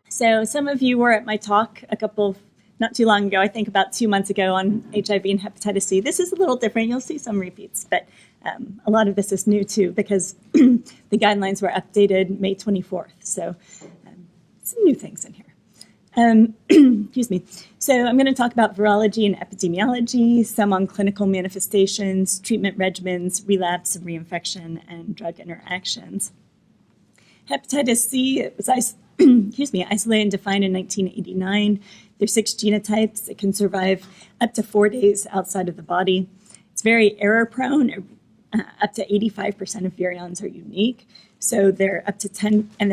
So some of you were at my talk not too long ago, I think about 2 months ago, on HIV and hepatitis C. This is a little different. You'll see some repeats, but a lot of this is new too because the guidelines were updated May 24th. So some new things in here. Excuse me. So I'm going to talk about virology and epidemiology, some on clinical manifestations, treatment regimens, relapse and reinfection, and drug interactions. Hepatitis C, it was isolated and defined in 1989. There's 6 genotypes. It can survive up to 4 days outside of the body. It's very error-prone. Up to 85% of virions are unique. So they're up to 10 of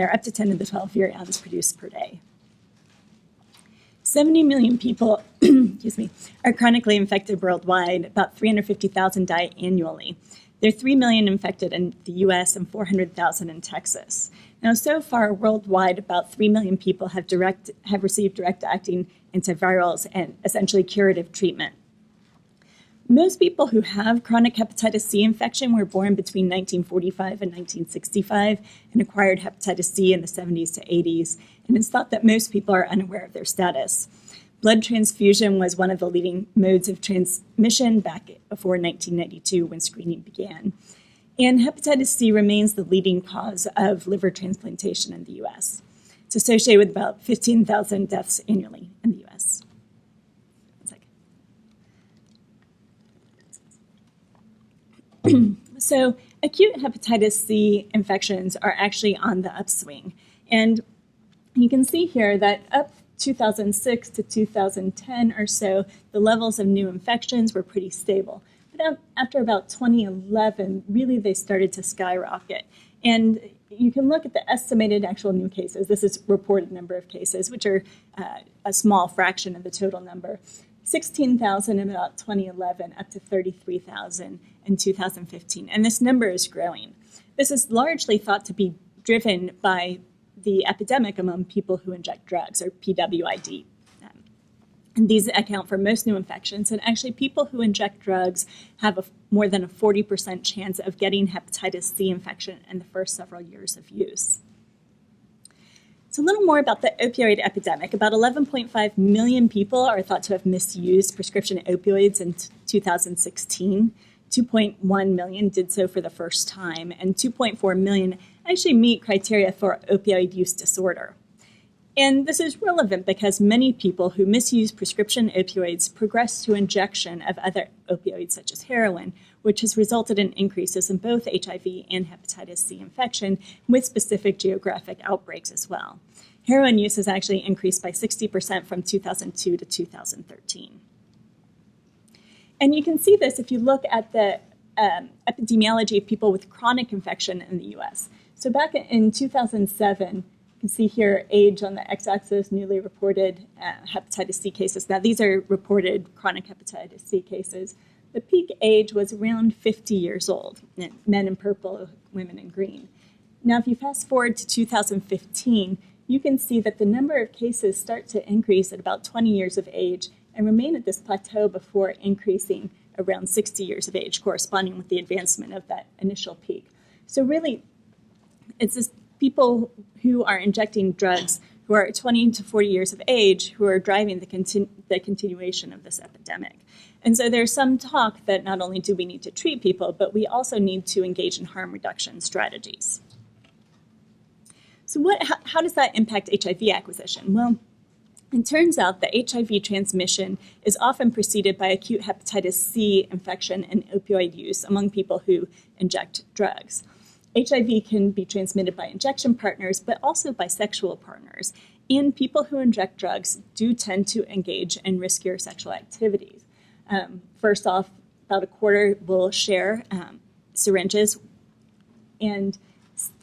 the 12 virions produced per day. 70 million people are chronically infected worldwide. About 350,000 die annually. There are 3 million infected in the US and 400,000 in Texas. Now, so far worldwide, about 3 million people have received direct-acting antivirals and essentially curative treatment. Most people who have chronic hepatitis C infection were born between 1945 and 1965 and acquired hepatitis C in the 70s to 80s, and it's thought that most people are unaware of their status. Blood transfusion was one of the leading modes of transmission back before 1992 when screening began. And hepatitis C remains the leading cause of liver transplantation in the U.S. It's associated with about 15,000 deaths annually in the U.S. So acute hepatitis C infections are actually on the upswing. And you can see here that up 2006 to 2010 or so, the levels of new infections were pretty stable. But after about 2011, really they started to skyrocket. And you can look at the estimated actual new cases. This is reported number of cases, which are a small fraction of the total number. 16,000 in about 2011, up to 33,000 in 2015. And this number is growing. This is largely thought to be driven by the epidemic among people who inject drugs, or PWID. And these account for most new infections. And actually, people who inject drugs have more than a 40% chance of getting hepatitis C infection in the first several years of use. So a little more about the opioid epidemic. About 11.5 million people are thought to have misused prescription opioids in 2016. 2.1 million did so for the first time, and 2.4 million actually meet criteria for opioid use disorder. And this is relevant because many people who misuse prescription opioids progress to injection of other opioids such as heroin, which has resulted in increases in both HIV and hepatitis C infection with specific geographic outbreaks as well. Heroin use has actually increased by 60% from 2002 to 2013. And you can see this if you look at the epidemiology of people with chronic infection in the US. So back in 2007, you can see here age on the x-axis, newly reported hepatitis C cases. Now, these are reported chronic hepatitis C cases. The peak age was around 50 years old, men in purple, women in green. Now, if you fast forward to 2015, you can see that the number of cases start to increase at about 20 years of age and remain at this plateau before increasing around 60 years of age, corresponding with the advancement of that initial peak. So really, it's this people who are injecting drugs who are 20 to 40 years of age who are driving the continuation of this epidemic. And so there's some talk that not only do we need to treat people, but we also need to engage in harm reduction strategies. So how does that impact HIV acquisition? Well, it turns out that HIV transmission is often preceded by acute hepatitis C infection and opioid use among people who inject drugs. HIV can be transmitted by injection partners, but also by sexual partners. And people who inject drugs do tend to engage in riskier sexual activities. First off, about a quarter will share syringes, and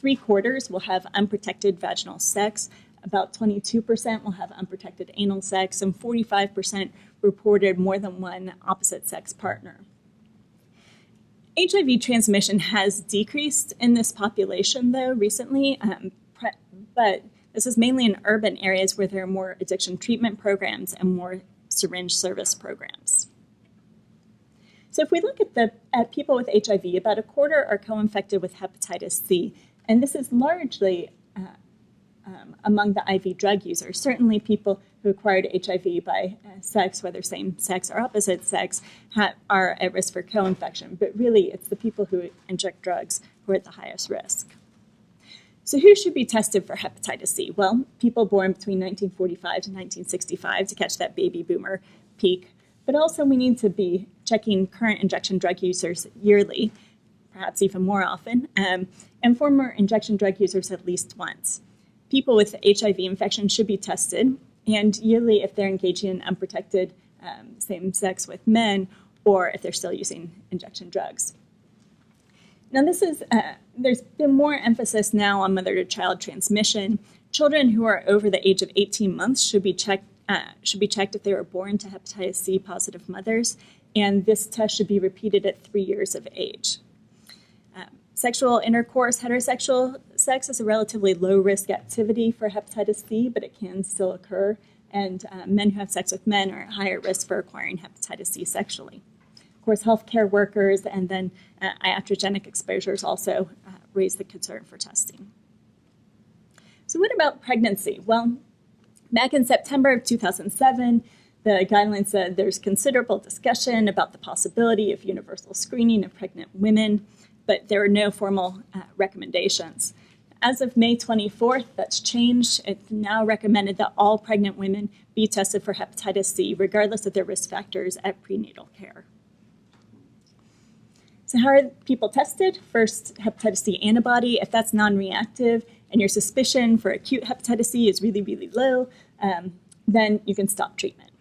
3/4 will have unprotected vaginal sex. About 22% will have unprotected anal sex, and 45% reported more than one opposite sex partner. HIV transmission has decreased in this population, though, recently, but this is mainly in urban areas where there are more addiction treatment programs and more syringe service programs. So if we look at people with HIV, about a quarter are co-infected with hepatitis C, and this is largely among the IV drug users. Certainly people who acquired HIV by sex, whether same sex or opposite sex, are at risk for co-infection, but really it's the people who inject drugs who are at the highest risk. So who should be tested for hepatitis C? Well, people born between 1945 to 1965 to catch that baby boomer peak, but also we need to be checking current injection drug users yearly, perhaps even more often, and former injection drug users at least once. People with HIV infection should be tested, and yearly if they're engaging in unprotected same sex with men, or if they're still using injection drugs. Now there's been more emphasis now on mother-to-child transmission. Children who are over the age of 18 months should be checked if they were born to hepatitis C positive mothers, and this test should be repeated at 3 years of age. Sexual intercourse, heterosexual sex is a relatively low-risk activity for hepatitis C, but it can still occur, and men who have sex with men are at higher risk for acquiring hepatitis C sexually. Of course, healthcare workers and then iatrogenic exposures also raise the concern for testing. So what about pregnancy? Well, back in September of 2007, the guidelines said there's considerable discussion about the possibility of universal screening of pregnant women, but there are no formal recommendations. As of May 24th, that's changed. It's now recommended that all pregnant women be tested for hepatitis C, regardless of their risk factors at prenatal care. So how are people tested? First, hepatitis C antibody. If that's non-reactive and your suspicion for acute hepatitis C is really, really low, then you can stop treatment.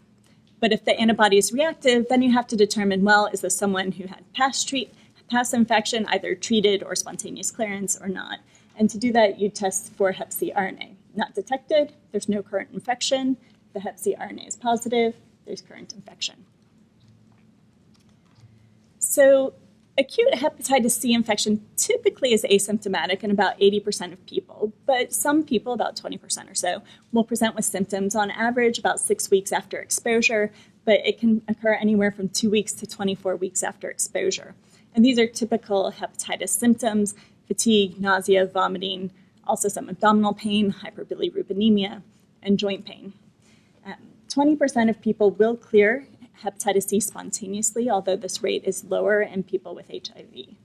But if the antibody is reactive, then you have to determine, well, is this someone who had past infection, either treated or spontaneous clearance or not? And to do that, you test for hep C RNA. Not detected, there's no current infection. The hep C RNA is positive, there's current infection. So acute hepatitis C infection typically is asymptomatic in about 80% of people, but some people, about 20% or so, will present with symptoms on average about 6 weeks after exposure, but it can occur anywhere from 2 weeks to 24 weeks after exposure. And these are typical hepatitis symptoms: fatigue, nausea, vomiting, also some abdominal pain, hyperbilirubinemia, and joint pain. 20% of people will clear hepatitis C spontaneously, although this rate is lower in people with HIV.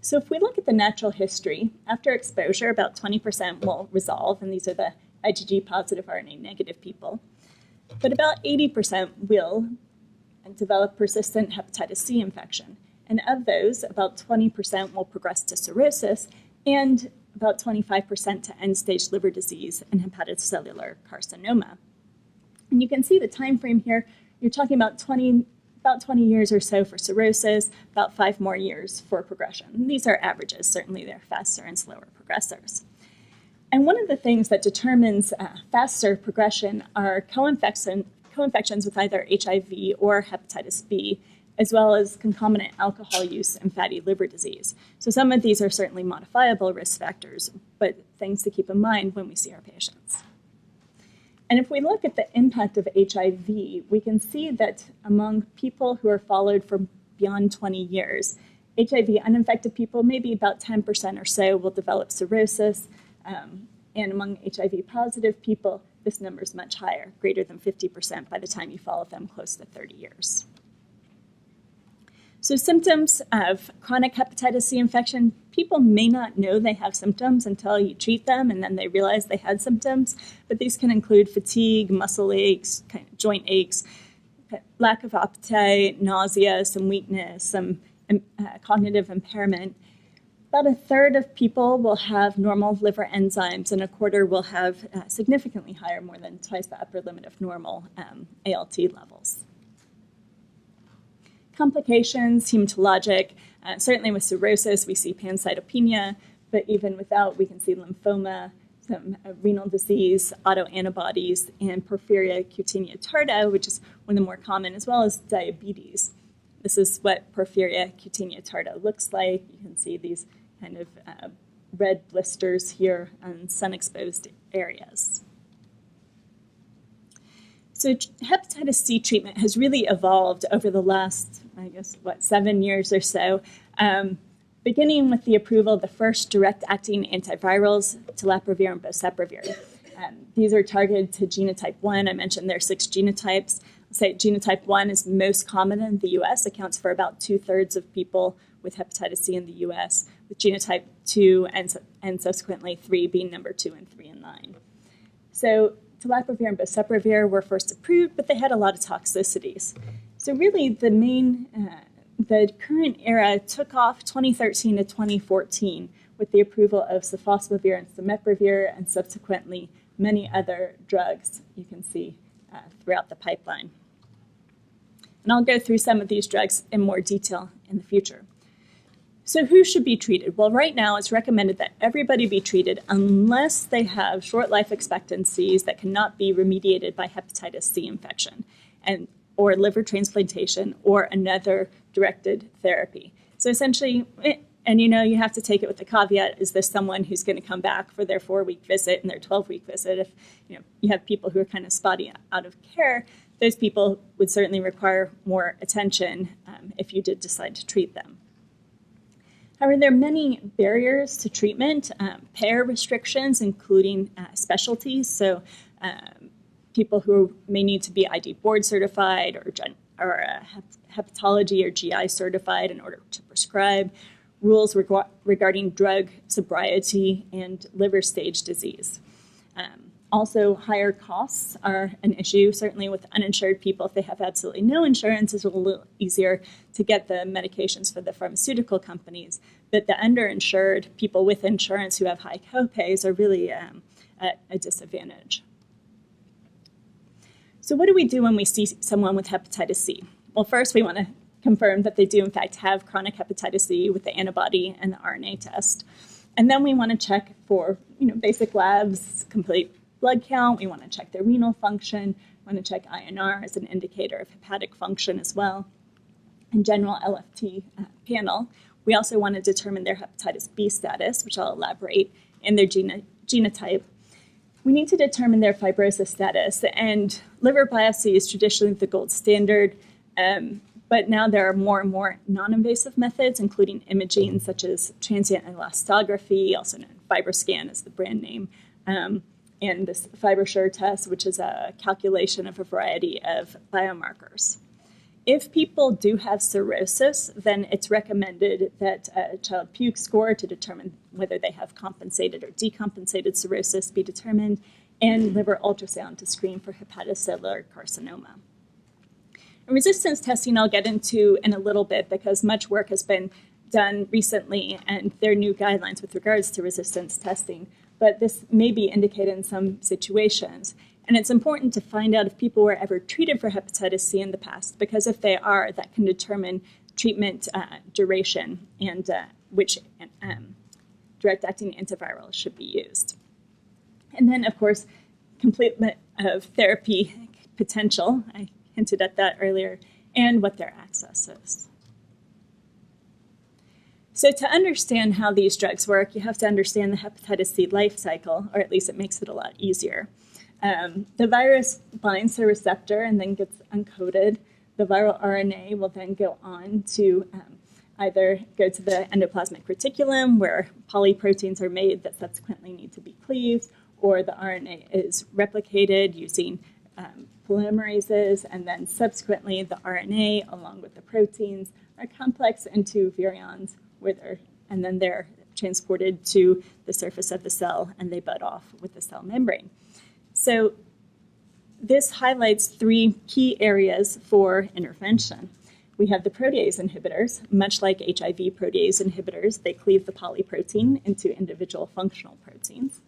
So if we look at the natural history, after exposure, about 20% will resolve, and these are the IgG positive, RNA negative people. But about 80% will develop persistent hepatitis C infection. And of those, about 20% will progress to cirrhosis, and about 25% to end-stage liver disease and hepatocellular carcinoma. And you can see the time frame here. You're talking about 20 years or so for cirrhosis, about 5 more years for progression. And these are averages. Certainly they're faster and slower progressors. And one of the things that determines faster progression are co-infections with either HIV or hepatitis B, as well as concomitant alcohol use and fatty liver disease. So some of these are certainly modifiable risk factors, but things to keep in mind when we see our patients. And if we look at the impact of HIV, we can see that among people who are followed for beyond 20 years, HIV uninfected people, maybe about 10% or so, will develop cirrhosis. And among HIV positive people, this number is much higher, greater than 50% by the time you follow them close to 30 years. So symptoms of chronic hepatitis C infection, people may not know they have symptoms until you treat them and then they realize they had symptoms, but these can include fatigue, muscle aches, joint aches, lack of appetite, nausea, some weakness, some cognitive impairment. About a third of people will have normal liver enzymes, and a quarter will have significantly higher, more than twice the upper limit of normal ALT levels. Complications, hematologic, certainly with cirrhosis, we see pancytopenia, but even without, we can see lymphoma, some renal disease, autoantibodies, and porphyria cutanea tarda, which is one of the more common, as well as diabetes. This is what porphyria cutanea tarda looks like. You can see these kind of red blisters here on sun-exposed areas. So hepatitis C treatment has really evolved over the last I guess, 7 years or so, beginning with the approval of the first direct-acting antivirals, telaprevir and boceprevir. These are targeted to genotype 1. I mentioned there are 6 genotypes. I'll say genotype 1 is most common in the U.S., accounts for about 2/3 of people with hepatitis C in the U.S., with genotype 2 and subsequently 3 being number 2 and 3 and 9. So telaprevir and boceprevir were first approved, but they had a lot of toxicities. So really the current era took off 2013 to 2014 with the approval of sofosbuvir and cimeprevir and subsequently many other drugs you can see throughout the pipeline. And I'll go through some of these drugs in more detail in the future. So who should be treated? Well, right now it's recommended that everybody be treated unless they have short life expectancies that cannot be remediated by hepatitis C infection or liver transplantation or another directed therapy. So essentially, and you have to take it with the caveat, is this someone who's going to come back for their 4-week visit and their 12-week visit? If you have people who are kind of spotty out of care, those people would certainly require more attention if you did decide to treat them. However, there are many barriers to treatment, payer restrictions, including specialties. So people who may need to be ID board certified or hepatology or GI certified in order to prescribe, rules regarding drug sobriety and liver stage disease. Also, higher costs are an issue. Certainly with uninsured people, if they have absolutely no insurance, it's a little easier to get the medications for the pharmaceutical companies. But the underinsured, people with insurance who have high copays, are really at a disadvantage. So what do we do when we see someone with hepatitis C? Well, first we want to confirm that they do in fact have chronic hepatitis C with the antibody and the RNA test. And then we want to check for basic labs, complete blood count. We want to check their renal function. We want to check INR as an indicator of hepatic function as well. And general LFT panel. We also want to determine their hepatitis B status, which I'll elaborate, and their genotype. We need to determine their fibrosis status, and liver biopsy is traditionally the gold standard, but now there are more and more non-invasive methods, including imaging such as transient elastography, also known as FibroScan is the brand name, and this FibroSure test, which is a calculation of a variety of biomarkers. If people do have cirrhosis, then it's recommended that a child puke score to determine whether they have compensated or decompensated cirrhosis be determined, and liver ultrasound to screen for hepatocellular carcinoma. And resistance testing I'll get into in a little bit because much work has been done recently and there are new guidelines with regards to resistance testing, but this may be indicated in some situations. And it's important to find out if people were ever treated for hepatitis C in the past, because if they are, that can determine treatment duration and which direct-acting antiviral should be used. And then, of course, completement of therapy potential. I hinted at that earlier, and what their access is. So to understand how these drugs work, you have to understand the hepatitis C life cycle, or at least it makes it a lot easier. The virus binds to a receptor and then gets uncoated. The viral RNA will then go on to either go to the endoplasmic reticulum, where polyproteins are made that subsequently need to be cleaved, or the RNA is replicated using polymerases, and then subsequently the RNA, along with the proteins, are complexed into virions, and then they're transported to the surface of the cell, and they bud off with the cell membrane. So this highlights 3 key areas for intervention. We have the protease inhibitors. Much like HIV protease inhibitors, they cleave the polyprotein into individual functional proteins.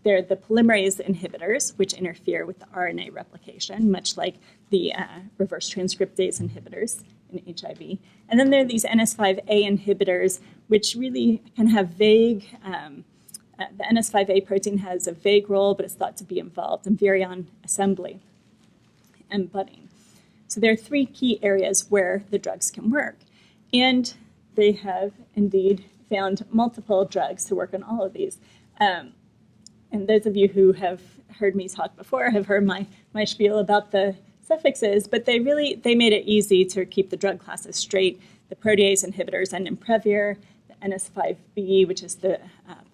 They're the polymerase inhibitors, which interfere with the RNA replication, much like the reverse transcriptase inhibitors in HIV. And then there are these NS5A inhibitors, which really can have vague the NS5A protein has a vague role, but it's thought to be involved in virion assembly and budding. So there are 3 key areas where the drugs can work. And they have indeed found multiple drugs to work on all of these. And those of you who have heard me talk before have heard my spiel about the suffixes, but they made it easy to keep the drug classes straight. The protease inhibitors end in Previr, the NS5B, which is the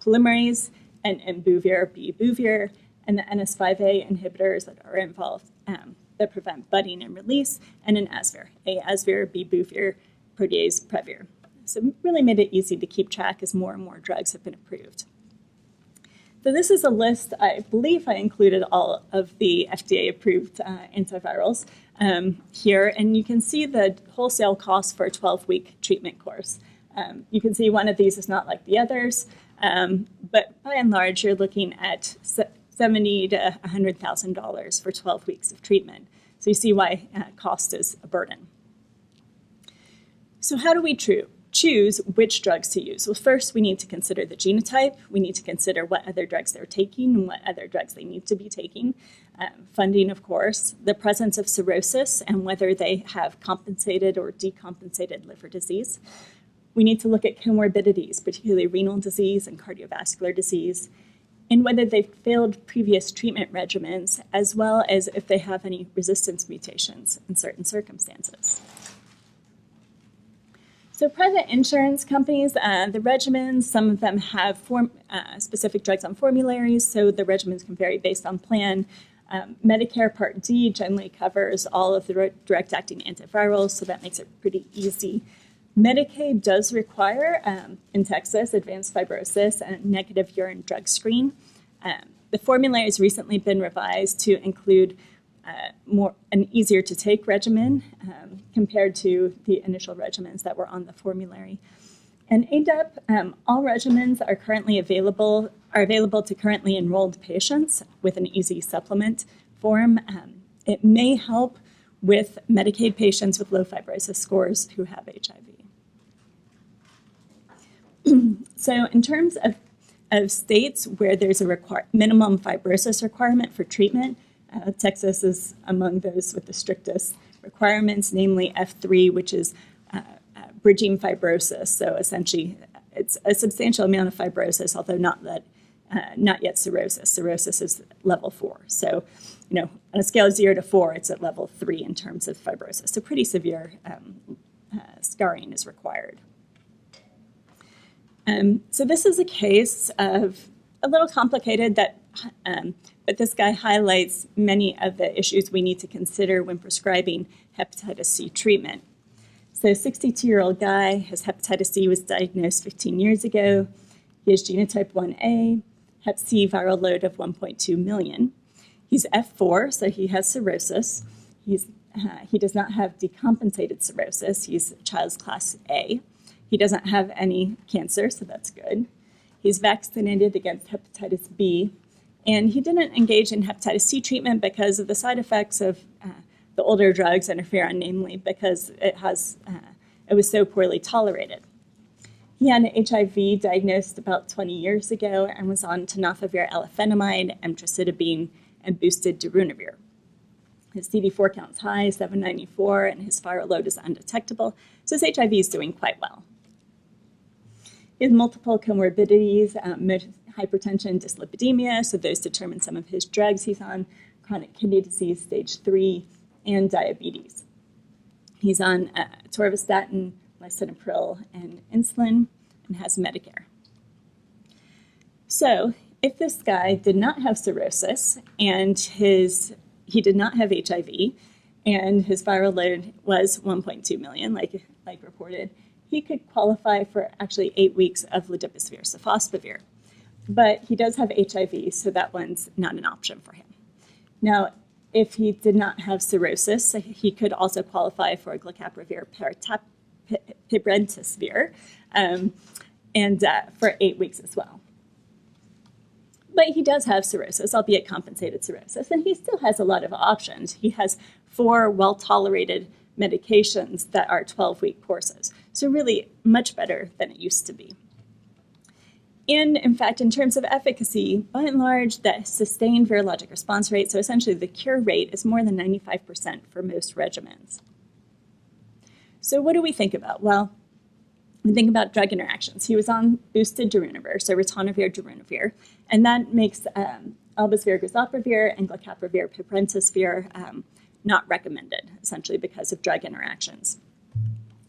polymerase, and Buvir, B Buvir, and the NS5A inhibitors that are involved that prevent budding and release, and an Asvir, A Asvir, B Buvir, protease, Previr. So it really made it easy to keep track as more and more drugs have been approved. So this is a list. I believe I included all of the FDA-approved antivirals here, and you can see the wholesale cost for a 12-week treatment course. You can see one of these is not like the others, but by and large, you're looking at $70,000 to $100,000 for 12 weeks of treatment. So you see why cost is a burden. So how do we choose which drugs to use? Well, first, we need to consider the genotype. We need to consider what other drugs they're taking and what other drugs they need to be taking. Funding, of course, the presence of cirrhosis and whether they have compensated or decompensated liver disease. We need to look at comorbidities, particularly renal disease and cardiovascular disease, and whether they've failed previous treatment regimens, as well as if they have any resistance mutations in certain circumstances. So private insurance companies, the regimens, some of them have specific drugs on formularies, so the regimens can vary based on plan. Medicare Part D generally covers all of the direct-acting antivirals, so that makes it pretty easy. Medicaid does require, in Texas, advanced fibrosis and a negative urine drug screen. The formulary has recently been revised to include an easier-to-take regimen compared to the initial regimens that were on the formulary. And ADEP, all regimens are currently available to currently enrolled patients with an easy supplement form. It may help with Medicaid patients with low fibrosis scores who have HIV. So in terms of states where there's a minimum fibrosis requirement for treatment, Texas is among those with the strictest requirements, namely F3, which is bridging fibrosis. So essentially, it's a substantial amount of fibrosis, although not yet cirrhosis. Cirrhosis is level 4. So, on a scale of 0 to 4, it's at level 3 in terms of fibrosis. So pretty severe scarring is required. So this is a case of a little complicated, but this guy highlights many of the issues we need to consider when prescribing hepatitis C treatment. So 62-year-old guy has hepatitis C, was diagnosed 15 years ago. He has genotype 1A, hep C viral load of 1.2 million. He's F4, so he has cirrhosis. He does not have decompensated cirrhosis. He's child's class A. He doesn't have any cancer, so that's good. He's vaccinated against hepatitis B, and he didn't engage in hepatitis C treatment because of the side effects of the older drugs, interferon, namely because it was so poorly tolerated. He had an HIV diagnosed about 20 years ago and was on tenofovir alafenamide, emtricitabine, and boosted darunavir. His CD4 count's high, 794, and his viral load is undetectable, so his HIV is doing quite well. He has multiple comorbidities, hypertension, dyslipidemia, so those determine some of his drugs he's on, chronic kidney disease, stage 3, and diabetes. He's on atorvastatin, lisinopril, and insulin, and has Medicare. So if this guy did not have cirrhosis, and he did not have HIV, and his viral load was 1.2 million, like reported, he could qualify for actually 8 weeks of ledipasvir, sofosbuvir. But he does have HIV, so that one's not an option for him. Now, if he did not have cirrhosis, he could also qualify for glecaprevir, pibrentasvir, and for 8 weeks as well. But he does have cirrhosis, albeit compensated cirrhosis, and he still has a lot of options. He has 4 well-tolerated medications that are 12-week courses. So really much better than it used to be. And in fact, in terms of efficacy, by and large, the sustained virologic response rate, so essentially the cure rate, is more than 95% for most regimens. So what do we think about? Well, we think about drug interactions. He was on boosted darunavir, so ritonavir, darunavir, and that makes elbasvir, grazoprevir, and glecaprevir, pibrentasvir not recommended, essentially because of drug interactions.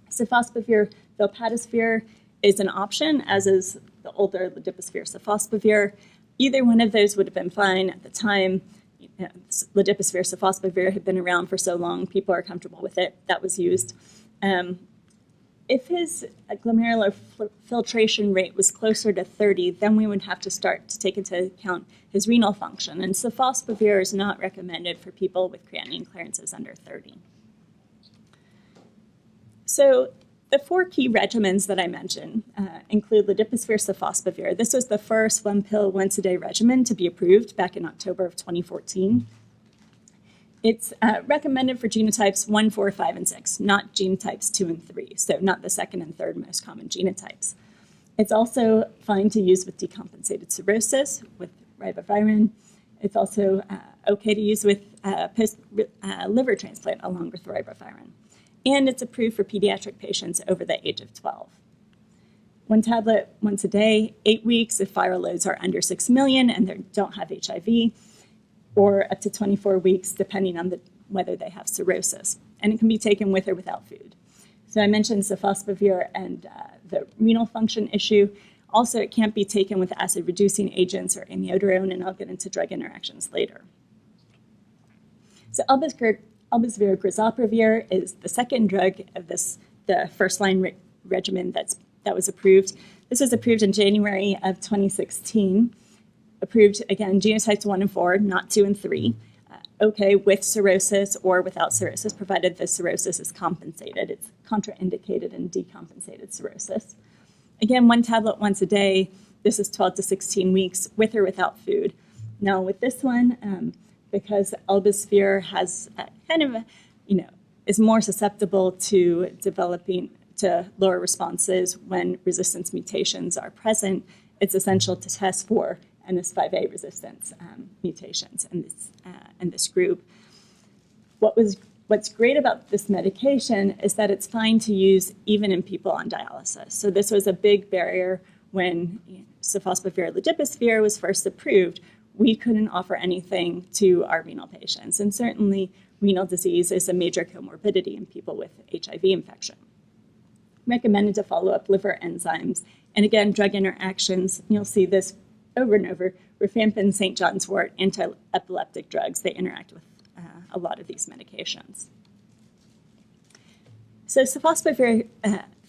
Sofosbuvir velpatasvir is an option, as is the older ledipasvir sofosbuvir. Either one of those would have been fine at the time. Ledipasvir sofosbuvir had been around for so long, people are comfortable with it. That was used. If his glomerular filtration rate was closer to 30, then we would have to start to take into account his renal function. And sofosbuvir is not recommended for people with creatinine clearances under 30. So the 4 key regimens that I mentioned include ledipasvir sofosbuvir. This was the first 1-pill once-a-day regimen to be approved back in October of 2014. It's recommended for genotypes 1, 4, 5, and 6, not genotypes 2 and 3, so not the second and third most common genotypes. It's also fine to use with decompensated cirrhosis, with ribavirin. It's also okay to use with liver transplant along with ribavirin. And it's approved for pediatric patients over the age of 12. 1 tablet once a day, 8 weeks if viral loads are under 6 million and they don't have HIV, or up to 24 weeks, depending on whether they have cirrhosis. And it can be taken with or without food. So I mentioned sofosbuvir and the renal function issue. Also, it can't be taken with acid-reducing agents or amiodarone, and I'll get into drug interactions later. So elbasvir grisaprevir is the second drug of the first-line regimen that was approved. This was approved in January of 2016. Approved, again, genotypes 1 and 4, not 2 and 3. Okay with cirrhosis or without cirrhosis, provided the cirrhosis is compensated. It's contraindicated in decompensated cirrhosis. Again, 1 tablet once a day. This is 12 to 16 weeks with or without food. Now, with this one, because elbasvir has is more susceptible to developing to lower responses when resistance mutations are present, it's essential to test for NS5A resistance mutations in this group. What's great about this medication is that it's fine to use even in people on dialysis. So this was a big barrier when sofosbuvir ledipasvir was first approved. We couldn't offer anything to our renal patients, and certainly renal disease is a major comorbidity in people with HIV infection. Recommended to follow up liver enzymes, and again, drug interactions. You'll see this over and over. Rifampin, St. John's wort, anti-epileptic drugs, they interact with a lot of these medications. So sofosbuvir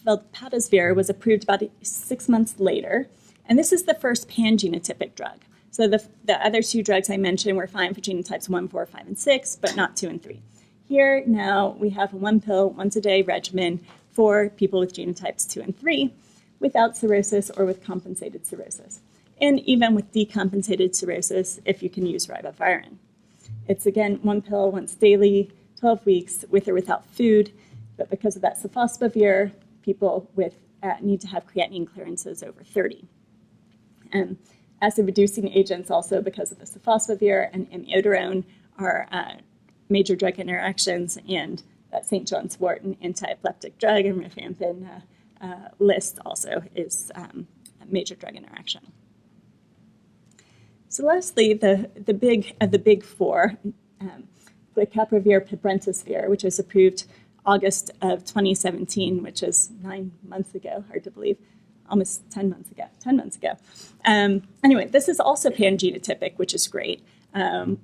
velpatasvir was approved about 6 months later, and this is the first pan-genotypic drug. So the other 2 drugs I mentioned were fine for genotypes 1, 4, 5, and 6, but not 2 and 3. Here now we have a 1-pill, once-a-day regimen for people with genotypes 2 and 3 without cirrhosis or with compensated cirrhosis. And even with decompensated cirrhosis, if you can use ribavirin. It's, again, 1 pill once daily, 12 weeks, with or without food. But because of that sofosbuvir, people need to have creatinine clearances over 30. Acid-reducing agents also, because of the sofosbuvir and amiodarone, are major drug interactions, and that St. John's wort and anti-epileptic drug and rifampin list also is a major drug interaction. So lastly, the big 4, glecaprevir pibrentasvir, which was approved August of 2017, which is 9 months ago, hard to believe, almost 10 months ago. Anyway, this is also pan-genotypic, which is great,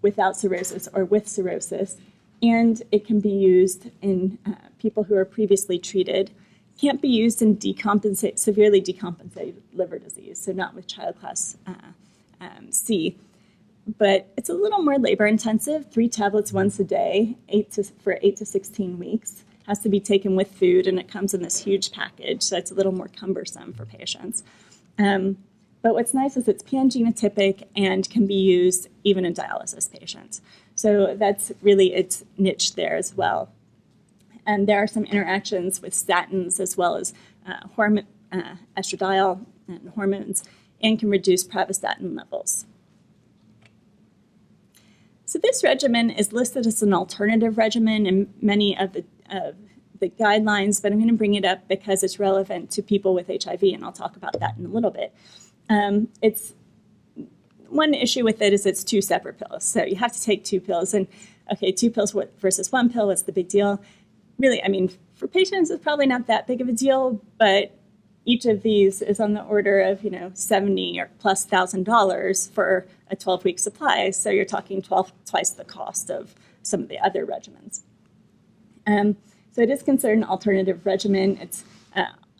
without cirrhosis or with cirrhosis, and it can be used in people who are previously treated. Can't be used in severely decompensated liver disease, so not with child class C, but it's a little more labor intensive, 3 tablets once a day, for 8 to 16 weeks, has to be taken with food, and it comes in this huge package, so it's a little more cumbersome for patients. But what's nice is it's pan-genotypic and can be used even in dialysis patients. So that's really its niche there as well. And there are some interactions with statins as well as estradiol and hormones, and can reduce pravastatin levels. So this regimen is listed as an alternative regimen in many of the guidelines, but I'm going to bring it up because it's relevant to people with HIV, and I'll talk about that in a little bit. It's one issue with it is it's 2 separate pills, so you have to take 2 pills, and okay, 2 pills versus 1 pill, what's the big deal? Really, I mean, for patients, it's probably not that big of a deal, but each of these is on the order of, $70,000 or plus for a 12-week supply. So you're talking twice the cost of some of the other regimens. So it is considered an alternative regimen. It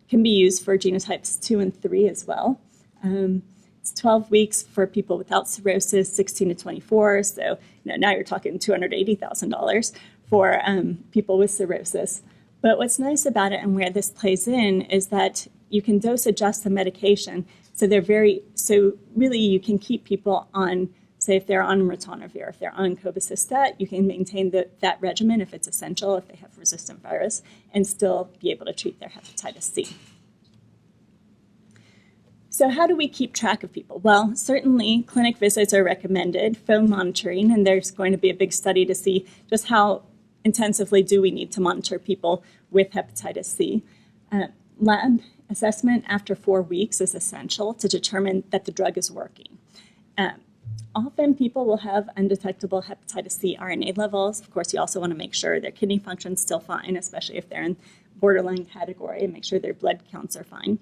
can be used for genotypes 2 and 3 as well. It's 12 weeks for people without cirrhosis, 16 to 24. So now you're talking $280,000 for people with cirrhosis. But what's nice about it and where this plays in is that you can dose adjust the medication. So really you can keep people on, say if they're on ritonavir, if they're on cobicistat, you can maintain that regimen if it's essential, if they have resistant virus, and still be able to treat their hepatitis C. So how do we keep track of people? Well, certainly clinic visits are recommended, phone monitoring, and there's going to be a big study to see just how intensively do we need to monitor people with hepatitis C. Lab assessment after 4 weeks is essential to determine that the drug is working. Often people will have undetectable hepatitis C RNA levels. Of course, you also want to make sure their kidney function's still fine, especially if they're in borderline category, and make sure their blood counts are fine.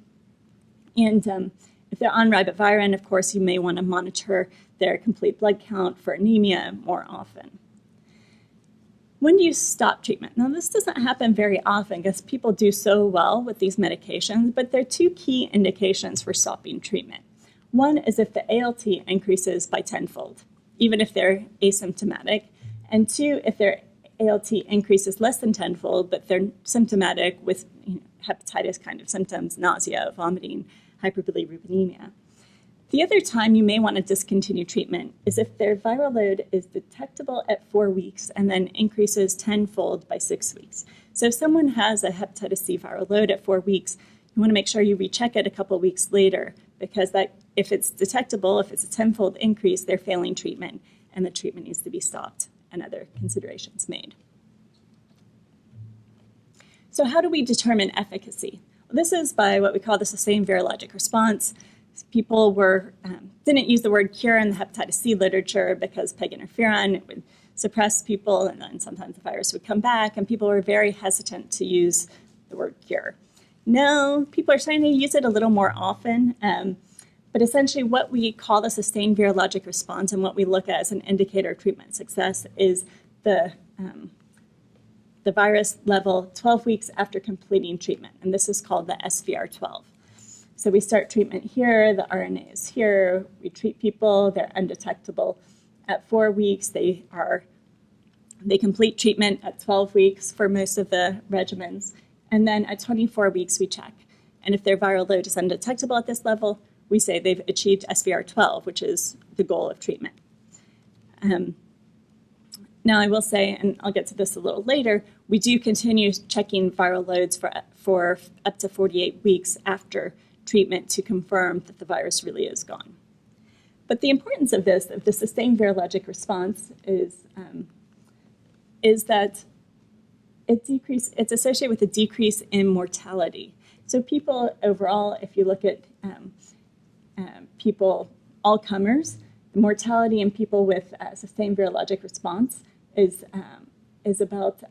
And if they're on ribavirin, of course, you may want to monitor their complete blood count for anemia more often. When do you stop treatment? Now, this doesn't happen very often because people do so well with these medications, but there are 2 key indications for stopping treatment. One is if the ALT increases by tenfold, even if they're asymptomatic. And 2, if their ALT increases less than tenfold, but they're symptomatic with hepatitis kind of symptoms, nausea, vomiting, hyperbilirubinemia. The other time you may want to discontinue treatment is if their viral load is detectable at 4 weeks and then increases tenfold by 6 weeks. So if someone has a hepatitis C viral load at 4 weeks, you want to make sure you recheck it a couple weeks later, because that if it's detectable, if it's a tenfold increase, they're failing treatment and the treatment needs to be stopped and other considerations made. So how do we determine efficacy? Well, this is by what we call the sustained virologic response. People didn't use the word cure in the hepatitis C literature because peg interferon would suppress people, and then sometimes the virus would come back, and people were very hesitant to use the word cure. Now, people are starting to use it a little more often, but essentially what we call the sustained virologic response and what we look at as an indicator of treatment success is the virus level 12 weeks after completing treatment, and this is called the SVR12. So we start treatment here, the RNA is here, we treat people, they're undetectable. At 4 weeks, they complete treatment at 12 weeks for most of the regimens, and then at 24 weeks we check. And if their viral load is undetectable at this level, we say they've achieved SVR12, which is the goal of treatment. Now I will say, and I'll get to this a little later, we do continue checking viral loads for up to 48 weeks after treatment to confirm that the virus really is gone. But the importance of the sustained virologic response is that it's associated with a decrease in mortality. So people overall, if you look at people, all comers, the mortality in people with sustained virologic response is about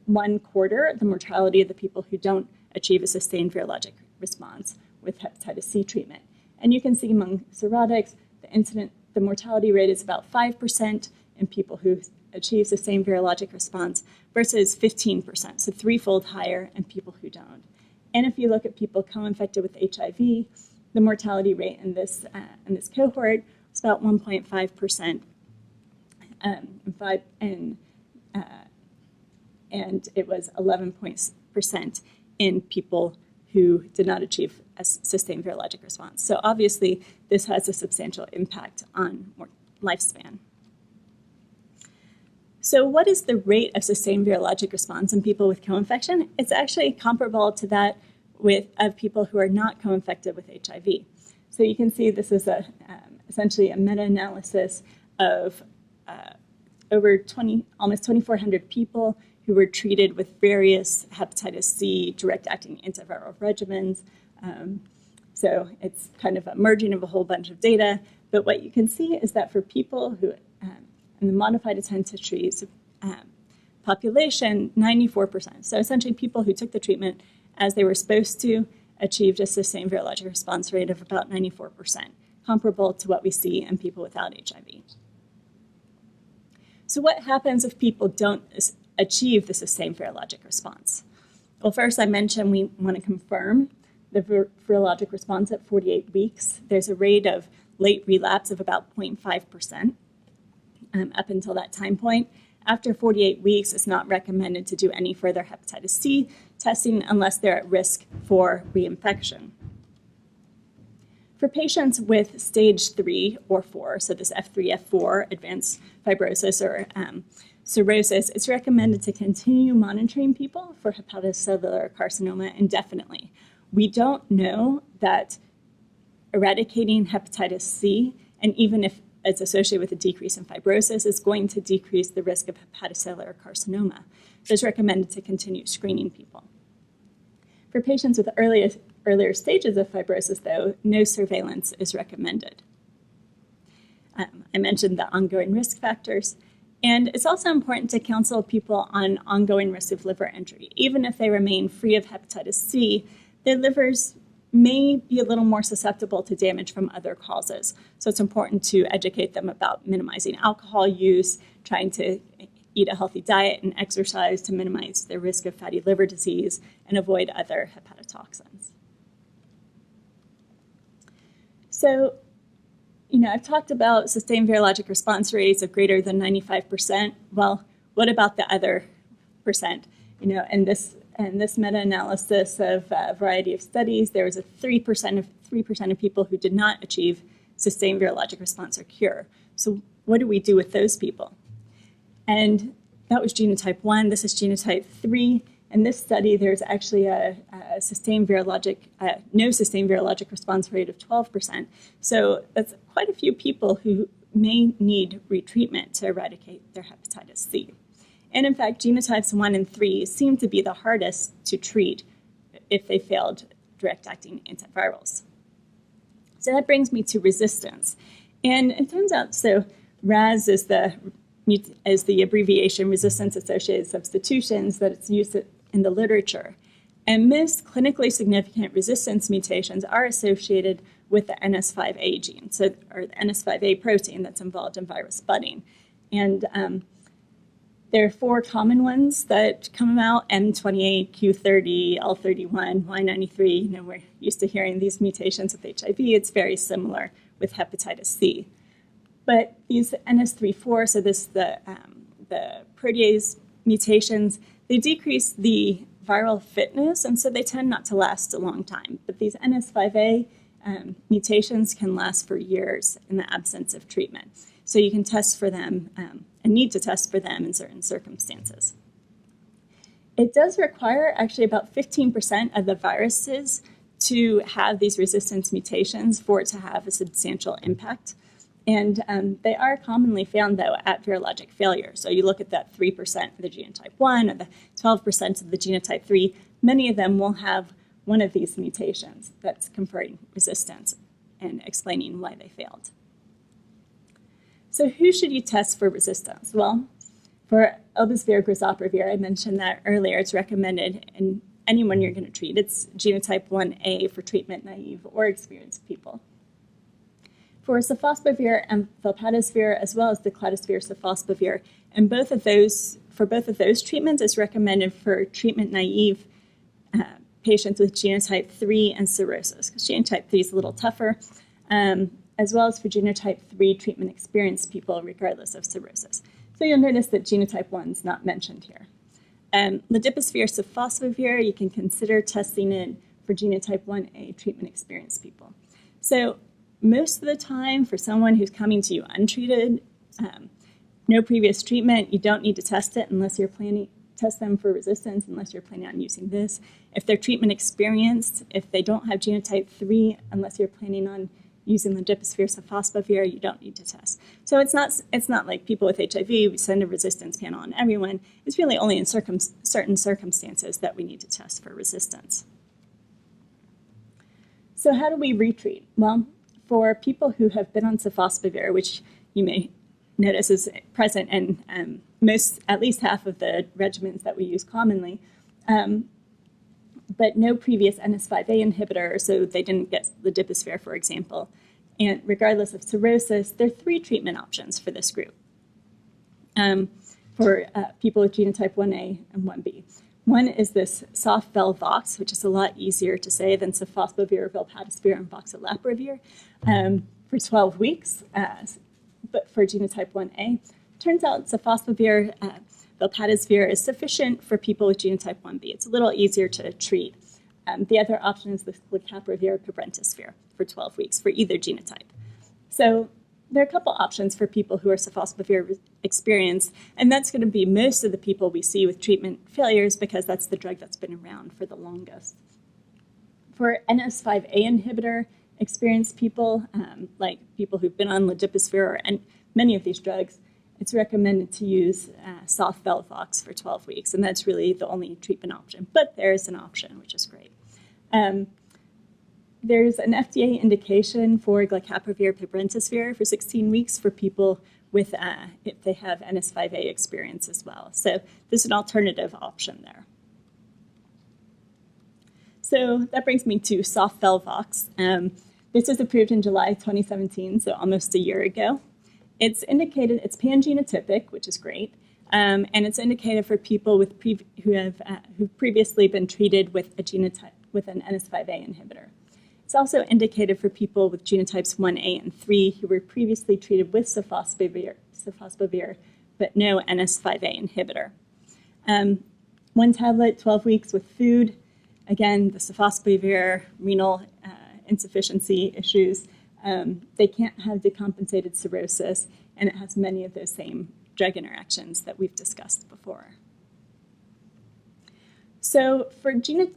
1/4 the mortality of the people who don't achieve a sustained virologic response with hepatitis C treatment. And you can see among cirrhotics, the mortality rate is about 5% in people who achieve sustained virologic response versus 15%, so 3-fold higher in people who don't. And if you look at people co-infected with HIV, the mortality rate in this cohort is about 1.5%, and it was 11% in people who did not achieve a sustained virologic response. So obviously, this has a substantial impact on lifespan. So what is the rate of sustained virologic response in people with co-infection? It's actually comparable to that of people who are not co-infected with HIV. So you can see this is essentially a meta-analysis of almost 2,400 people who were treated with various hepatitis C direct-acting antiviral regimens. So it's kind of a merging of a whole bunch of data. But what you can see is that for people who and the modified intent to treat population, 94%. So essentially people who took the treatment as they were supposed to achieved a sustained virologic response rate of about 94%, comparable to what we see in people without HIV. So what happens if people don't achieve the sustained virologic response? Well, first I mentioned we want to confirm the virologic response at 48 weeks. There's a rate of late relapse of about 0.5% up until that time point. After 48 weeks, it's not recommended to do any further hepatitis C testing unless they're at risk for reinfection. For patients with stage 3 or 4, so this F3, F4, advanced fibrosis or cirrhosis, it's recommended to continue monitoring people for hepatocellular carcinoma indefinitely. We don't know that eradicating hepatitis C, and even if it's associated with a decrease in fibrosis, is going to decrease the risk of hepatocellular carcinoma. So it's recommended to continue screening people. For patients with earlier stages of fibrosis, though, no surveillance is recommended. I mentioned the ongoing risk factors, and it's also important to counsel people on ongoing risk of liver injury. Even if they remain free of hepatitis C, their livers may be a little more susceptible to damage from other causes. So it's important to educate them about minimizing alcohol use, trying to eat a healthy diet and exercise to minimize their risk of fatty liver disease and avoid other hepatotoxins. So, I've talked about sustained virologic response rates of greater than 95%. Well, what about the other percent? In this meta-analysis of a variety of studies, there was a 3% of people who did not achieve sustained virologic response or cure. So what do we do with those people? And that was genotype 1. This is genotype 3. In this study, there's actually no sustained virologic response rate of 12%. So that's quite a few people who may need retreatment to eradicate their hepatitis C. And in fact, genotypes 1 and 3 seem to be the hardest to treat if they failed direct-acting antivirals. So that brings me to resistance. And it turns out, so RAS is the abbreviation, resistance-associated substitutions, that it's used in the literature. And most clinically significant resistance mutations are associated with the NS5A gene, or the NS5A protein that's involved in virus budding. And there are 4 common ones that come out: M28, Q30, L31, Y93. We're used to hearing these mutations with HIV. It's very similar with hepatitis C. But these NS34, so the protease mutations, they decrease the viral fitness, and so they tend not to last a long time. But these NS5A mutations can last for years in the absence of treatment. So you can test for them and need to test for them in certain circumstances. It does require actually about 15% of the viruses to have these resistance mutations for it to have a substantial impact. And they are commonly found, though, at virologic failure. So you look at that 3% of the genotype 1 or the 12% of the genotype 3, many of them will have one of these mutations that's conferring resistance and explaining why they failed. So who should you test for resistance? Well, for elbasvir, grazoprevir, I mentioned that earlier, it's recommended in anyone you're going to treat. It's genotype 1A for treatment-naive or experienced people. For sofosbuvir and velpatasvir, as well as decladisvir, sofosbuvir, and for both of those treatments, it's recommended for treatment-naive patients with genotype 3 and cirrhosis, because genotype 3 is a little tougher, as well as for genotype 3 treatment-experienced people, regardless of cirrhosis. So you'll notice that genotype 1 is not mentioned here. Ledipasvir, sofosbuvir, you can consider testing it for genotype 1A treatment-experienced people. So most of the time, for someone who's coming to you untreated, no previous treatment, you don't need to test it unless you're planning test them for resistance unless you're planning on using this. If they're treatment experienced, if they don't have genotype 3, unless you're planning on using ledipasvir, sofosbuvir, you don't need to test. So it's not like people with HIV, we send a resistance panel on everyone. It's really only in certain circumstances that we need to test for resistance. So how do we retreat? Well, for people who have been on sofosbuvir, which you may notice is present in at least half of the regimens that we use commonly, but no previous NS5A inhibitor, so they didn't get lidiposphere, for example. And regardless of cirrhosis, there are 3 treatment options for this group for people with genotype 1A and 1B. One is this soft Velvox, which is a lot easier to say than sofosbuvir, velpatasvir, and boxeloperavir, for 12 weeks, but for genotype 1A. Turns out sofosbuvir, velpatasvir is sufficient for people with genotype 1B. It's a little easier to treat. The other option is the glecaprevir, pibrentasvir for 12 weeks for either genotype. So there are a couple options for people who are sofosbuvir experienced, and that's going to be most of the people we see with treatment failures because that's the drug that's been around for the longest. For NS5A inhibitor experienced people, like people who've been on lidiposphere and many of these drugs, it's recommended to use soft Velvox for 12 weeks, and that's really the only treatment option. But there is an option, which is great. There's an FDA indication for glecaprevir, pibrentasvir for 16 weeks for people with, if they have NS5A experience as well. So there's an alternative option there. So that brings me to soft Velvox. This was approved in July 2017, so almost a year ago. It's indicated, it's pan-genotypic, which is great, and it's indicated for people with who've previously been treated with a genotype with an NS5A inhibitor. It's also indicated for people with genotypes 1A and 3 who were previously treated with sofosbuvir, but no NS5A inhibitor. 1 tablet, 12 weeks with food. Again, the sofosbuvir, renal insufficiency issues. They can't have decompensated cirrhosis, and it has many of those same drug interactions that we've discussed before. So for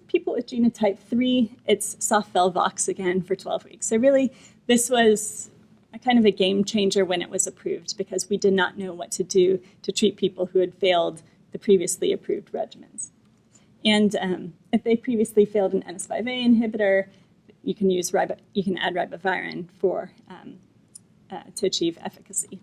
people with genotype 3, it's soft Velvox again for 12 weeks. So really, this was a kind of a game changer when it was approved because we did not know what to do to treat people who had failed the previously approved regimens. And if they previously failed an NS5A inhibitor, you can add ribavirin for to achieve efficacy.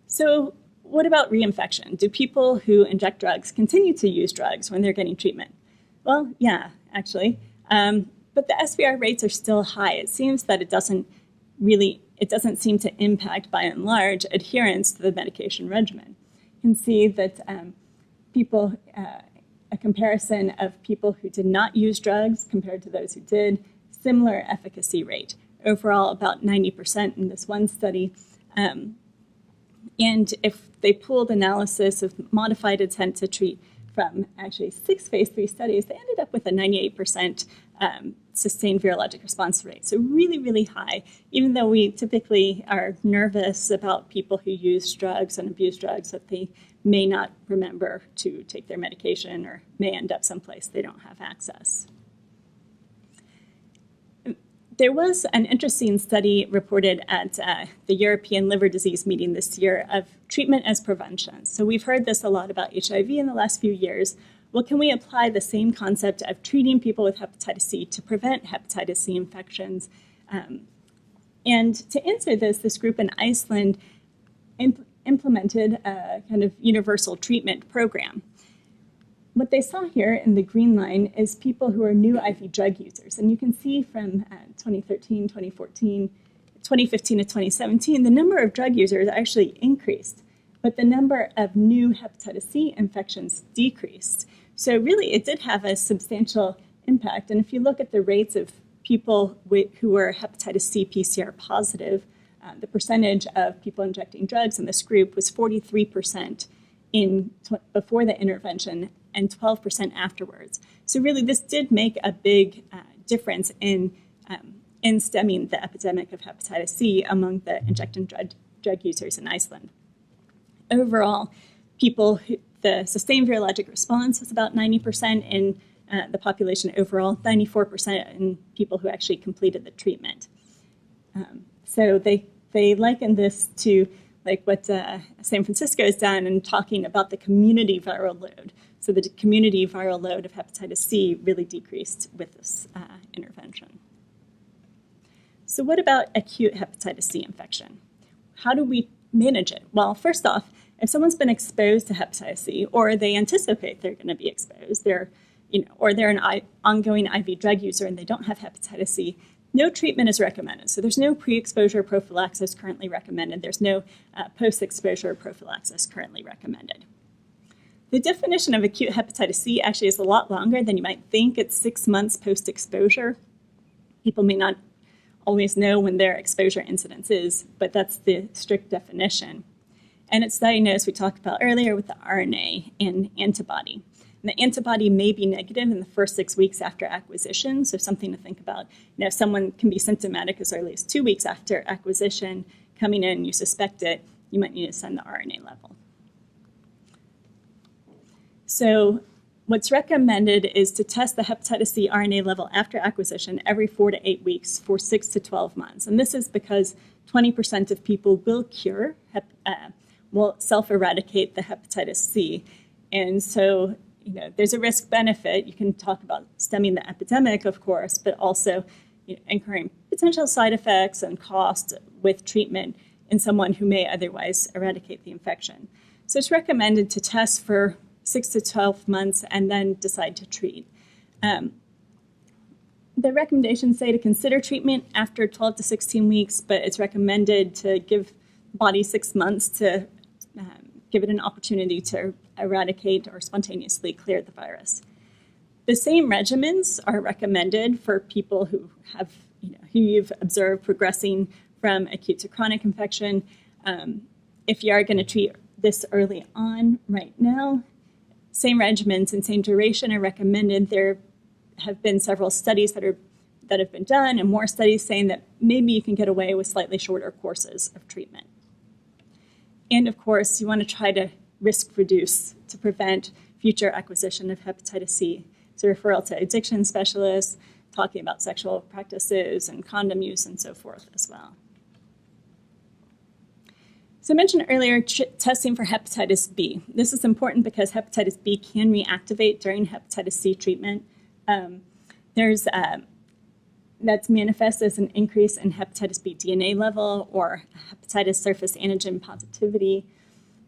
So what about reinfection? Do people who inject drugs continue to use drugs when they're getting treatment? Well, yeah, actually. But the SVR rates are still high. It seems that it doesn't seem to impact, by and large, adherence to the medication regimen. You can see that a comparison of people who did not use drugs compared to those who did, similar efficacy rate. Overall, about 90% in this one study. And if they pooled analysis of modified intent to treat from actually 6 phase 3 studies, they ended up with a 98% sustained virologic response rate. So really, really high, even though we typically are nervous about people who use drugs and abuse drugs that they may not remember to take their medication or may end up someplace they don't have access. There was an interesting study reported at the European Liver Disease meeting this year of treatment as prevention. So we've heard this a lot about HIV in the last few years. Well, can we apply the same concept of treating people with hepatitis C to prevent hepatitis C infections? And to answer this group in Iceland implemented a kind of universal treatment program. What they saw here in the green line is people who are new IV drug users. And you can see from 2013, 2014, 2015 to 2017, the number of drug users actually increased, but the number of new hepatitis C infections decreased. So really, it did have a substantial impact. And if you look at the rates of people who were hepatitis C PCR positive, the percentage of people injecting drugs in this group was 43% before the intervention and 12% afterwards. So really, this did make a big difference in stemming the epidemic of hepatitis C among the injecting drug users in Iceland. Overall, the sustained virologic response was about 90% in the population overall, 94% in people who actually completed the treatment. So they likened this to like what San Francisco has done in talking about the community viral load. So the community viral load of hepatitis C really decreased with this intervention. So what about acute hepatitis C infection? how do we manage it? Well, first off, if someone's been exposed to hepatitis C, or they anticipate they're going to be exposed, or they're an ongoing IV drug user and they don't have hepatitis C, no treatment is recommended. So there's no pre-exposure prophylaxis currently recommended. There's no post-exposure prophylaxis currently recommended. The definition of acute hepatitis C actually is a lot longer than you might think. It's 6 months post-exposure. People may not always know when their exposure incidence is, but that's the strict definition. And it's diagnosed, we talked about earlier, with the RNA and antibody. And the antibody may be negative in the first 6 weeks after acquisition, so something to think about. Someone can be symptomatic as early as 2 weeks after acquisition, coming in, you suspect it, you might need to send the RNA level. So what's recommended is to test the hepatitis C RNA level after acquisition every 4 to 8 weeks for 6 to 12 months. And this is because 20% of people will self-eradicate the hepatitis C. And so, there's a risk-benefit. You can talk about stemming the epidemic, of course, but also incurring potential side effects and costs with treatment in someone who may otherwise eradicate the infection. So it's recommended to test for 6 to 12 months and then decide to treat. The recommendations say to consider treatment after 12 to 16 weeks, but it's recommended to give the body 6 months to give it an opportunity to eradicate or spontaneously clear the virus. The same regimens are recommended for people who have, who you've observed progressing from acute to chronic infection. If you are going to treat this early on right now, same regimens and same duration are recommended. There have been several studies that have been done, and more studies saying that maybe you can get away with slightly shorter courses of treatment. And of course, you want to try to risk reduce to prevent future acquisition of hepatitis C. So referral to addiction specialists, talking about sexual practices and condom use and so forth as well. So I mentioned earlier testing for hepatitis B. This is important because hepatitis B can reactivate during hepatitis C treatment. That's manifest as an increase in hepatitis B DNA level or hepatitis surface antigen positivity.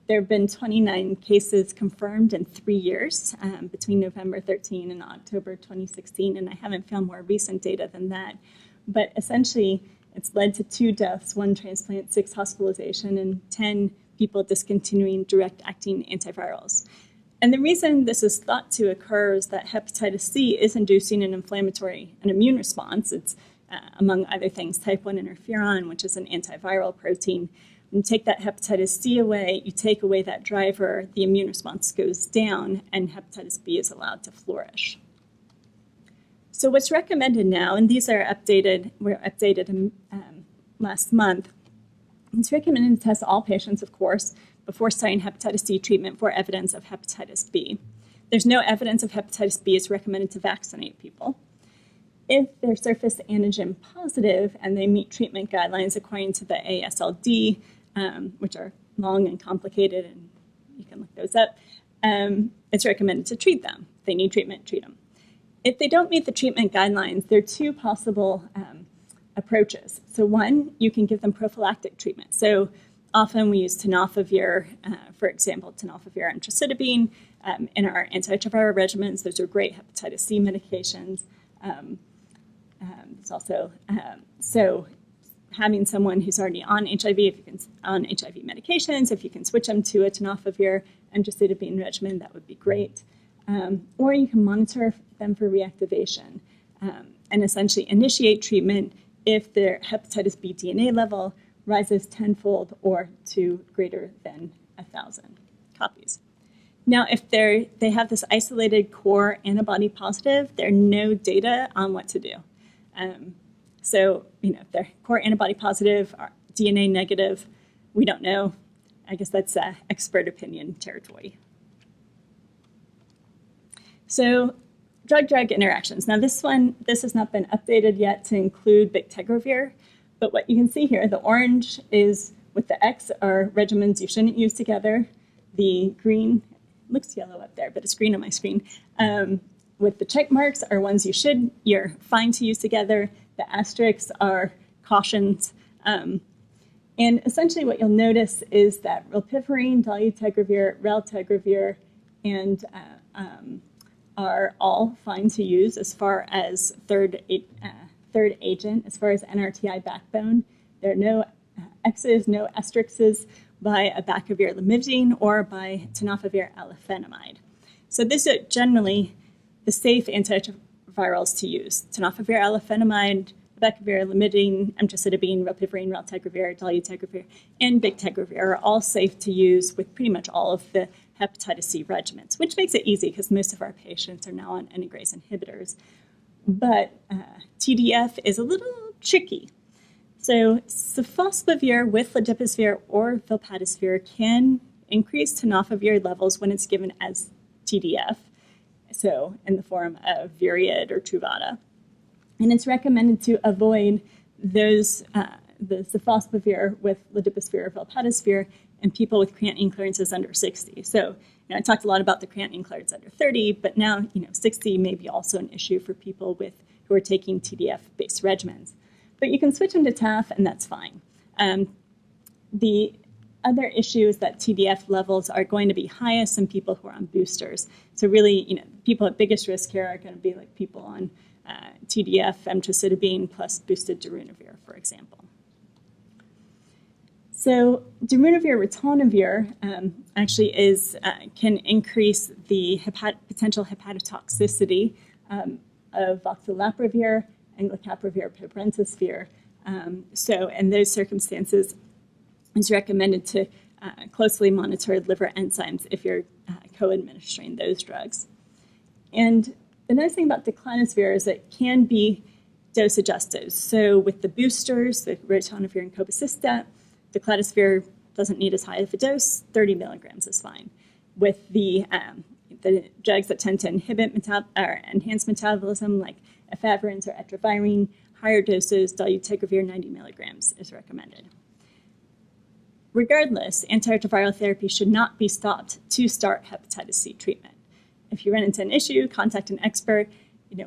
There have been 29 cases confirmed in 3 years between November 13 and October 2016, and I haven't found more recent data than that. But essentially, it's led to 2 deaths, 1 transplant, 6 hospitalization, and 10 people discontinuing direct-acting antivirals. And the reason this is thought to occur is that hepatitis C is inducing an immune response. It's, among other things, type 1 interferon, which is an antiviral protein. When you take that hepatitis C away, you take away that driver, the immune response goes down, and hepatitis B is allowed to flourish. So what's recommended now, and these are updated, were updated last month, it's recommended to test all patients, of course, before starting hepatitis C treatment for evidence of hepatitis B. There's no evidence of hepatitis B. It's recommended to vaccinate people. If they're surface antigen positive and they meet treatment guidelines according to the ASLD, which are long and complicated, and you can look those up, it's recommended to treat them. If they need treatment, treat them. If they don't meet the treatment guidelines, there are 2 possible approaches. So one, you can give them prophylactic treatment. So often we use tenofovir, for example, tenofovir and trocidobine in our antiretroviral regimens. Those are great hepatitis C medications. It's also, so having someone who's already on HIV, on HIV medications, if you can switch them to a tenofovir and trocidobine regimen, that would be great. Or you can monitor them for reactivation and essentially initiate treatment if their hepatitis B DNA level rises tenfold or to greater than 1,000 copies. Now, if they have this isolated core antibody positive, there are no data on what to do. So, if they're core antibody positive or DNA negative, we don't know. I guess that's expert opinion territory. So, drug-drug interactions. Now, this has not been updated yet to include bictegravir, but what you can see here, the orange is with the X are regimens you shouldn't use together. The green looks yellow up there, but it's green on my screen. With the check marks are ones you're fine to use together. The asterisks are cautions. And essentially what you'll notice is that rilpivirine, dolutegravir, raltegravir, and are all fine to use as far as third agent, as far as NRTI backbone. There are no X's, no asterisks by abacavir lamivudine or by tenofovir alafenamide. So these are generally the safe antiretrovirals to use. Tenofovir alafenamide, abacavir lamivudine, emtricitabine, rilpivirine, raltegravir, dolutegravir, and bictegravir are all safe to use with pretty much all of the hepatitis C regimens, which makes it easy because most of our patients are now on integrase inhibitors. But TDF is a little tricky. So sofosbuvir with ladipasvir or vilpadisvir can increase tenofovir levels when it's given as TDF, so in the form of Viriad or Truvada. And it's recommended to avoid those, the sofosbuvir with ladipasvir or vilpadisvir in people with creatinine clearances under 60. So I talked a lot about the creatinine clearance under 30, but now 60 may be also an issue for people who are taking TDF-based regimens. But you can switch them to TAF, and that's fine. The other issue is that TDF levels are going to be highest in people who are on boosters. So really, people at biggest risk here are going to be like people on TDF, emtricitabine, plus boosted darunavir, for example. So darunavir ritonavir actually can increase the potential hepatotoxicity of voxeloprevir and glecaprevir pibrentasvir. So in those circumstances, it's recommended to closely monitor liver enzymes if you're co-administering those drugs. And the nice thing about declinasvir is it can be dose adjusted. So with the boosters, the ritonavir and cobicistat, declinasvir doesn't need as high of a dose, 30 milligrams is fine. With the drugs that tend to inhibit or enhance metabolism, like efavirenz or etravirine, higher doses, dolutegravir 90 milligrams is recommended. Regardless, antiretroviral therapy should not be stopped to start hepatitis C treatment. If you run into an issue, contact an expert.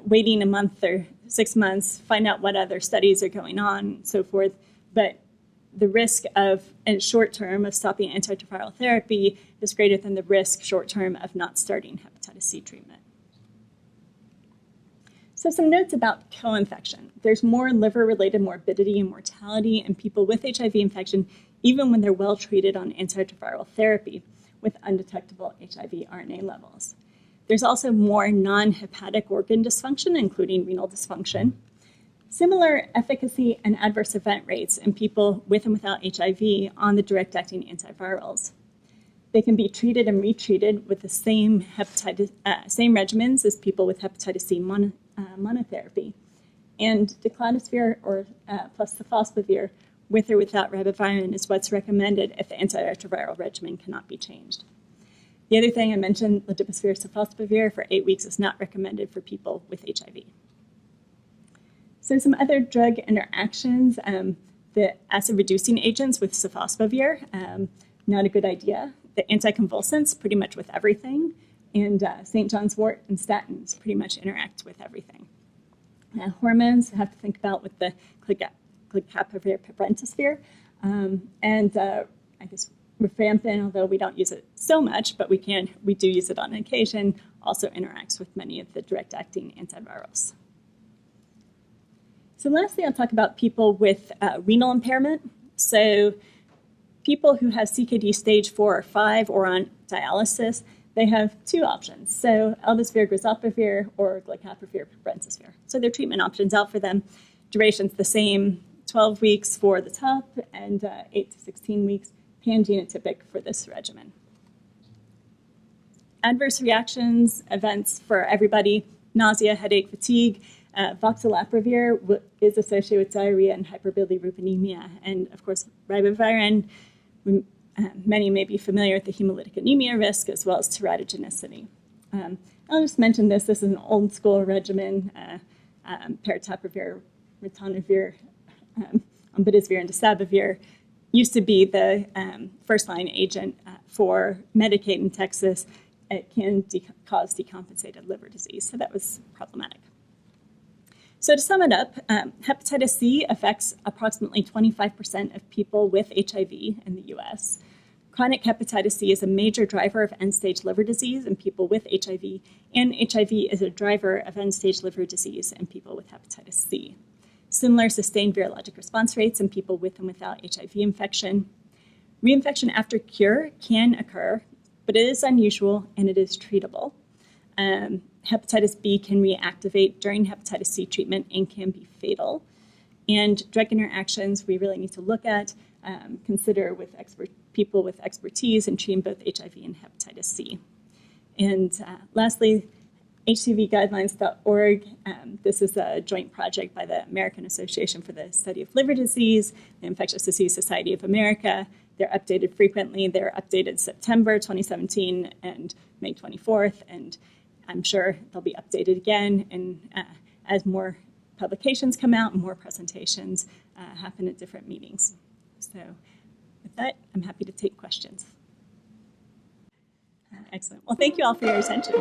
Waiting a month or 6 months, find out what other studies are going on, and so forth. But the risk in short term of stopping antiretroviral therapy is greater than the risk short term of not starting hepatitis C treatment. So some notes about co-infection. There's more liver-related morbidity and mortality in people with HIV infection, even when they're well treated on antiretroviral therapy with undetectable HIV RNA levels. There's also more non-hepatic organ dysfunction, including renal dysfunction. Similar efficacy and adverse event rates in people with and without HIV on the direct-acting antivirals. They can be treated and retreated with the same regimens as people with hepatitis C monotherapy. And declinasvir or plus sofosbuvir with or without ribavirin is what's recommended if the antiretroviral regimen cannot be changed. The other thing I mentioned, ladipasvir sofosbuvir for 8 weeks is not recommended for people with HIV. So some other drug interactions, the acid-reducing agents with sofosbuvir, not a good idea. The anticonvulsants, pretty much with everything. And St. John's wort and statins pretty much interact with everything. Hormones, have to think about with the glecaprevir pibrentasvir. I guess rifampin, although we don't use it so much, but we do use it on occasion, also interacts with many of the direct-acting antivirals. So lastly, I'll talk about people with renal impairment. So people who have CKD stage 4 or 5 or on dialysis, they have two options. So eldesvir, grazoprevir, or glecaprevir, pibrentasvir. So their treatment options out for them. Duration's the same, 12 weeks for the top and 8 to 16 weeks, pan-genotypic for this regimen. Adverse reactions, events for everybody, nausea, headache, fatigue. Voxeloprevir is associated with diarrhea and hyperbilirubinemia. And of course, ribavirin, many may be familiar with the hemolytic anemia risk as well as teratogenicity. I'll just mention this. This is an old school regimen, paritaprevir, ritonavir, ombidisvir, and desabovir used to be the first-line agent for Medicaid in Texas. It can cause decompensated liver disease, so that was problematic. So to sum it up, hepatitis C affects approximately 25% of people with HIV in the US. Chronic hepatitis C is a major driver of end-stage liver disease in people with HIV, and HIV is a driver of end-stage liver disease in people with hepatitis C. Similar sustained virologic response rates in people with and without HIV infection. Reinfection after cure can occur, but it is unusual and it is treatable. Hepatitis B can reactivate during hepatitis C treatment and can be fatal. And drug interactions we really need to look at, consider with people with expertise in treating both HIV and hepatitis C. And lastly, HCVguidelines.org. This is a joint project by the American Association for the Study of Liver Disease, the Infectious Disease Society of America. They're updated frequently. They're updated September 2017 and May 24th, and I'm sure they'll be updated again and as more publications come out and more presentations happen at different meetings. So with that, I'm happy to take questions. Excellent. Well, thank you all for your attention.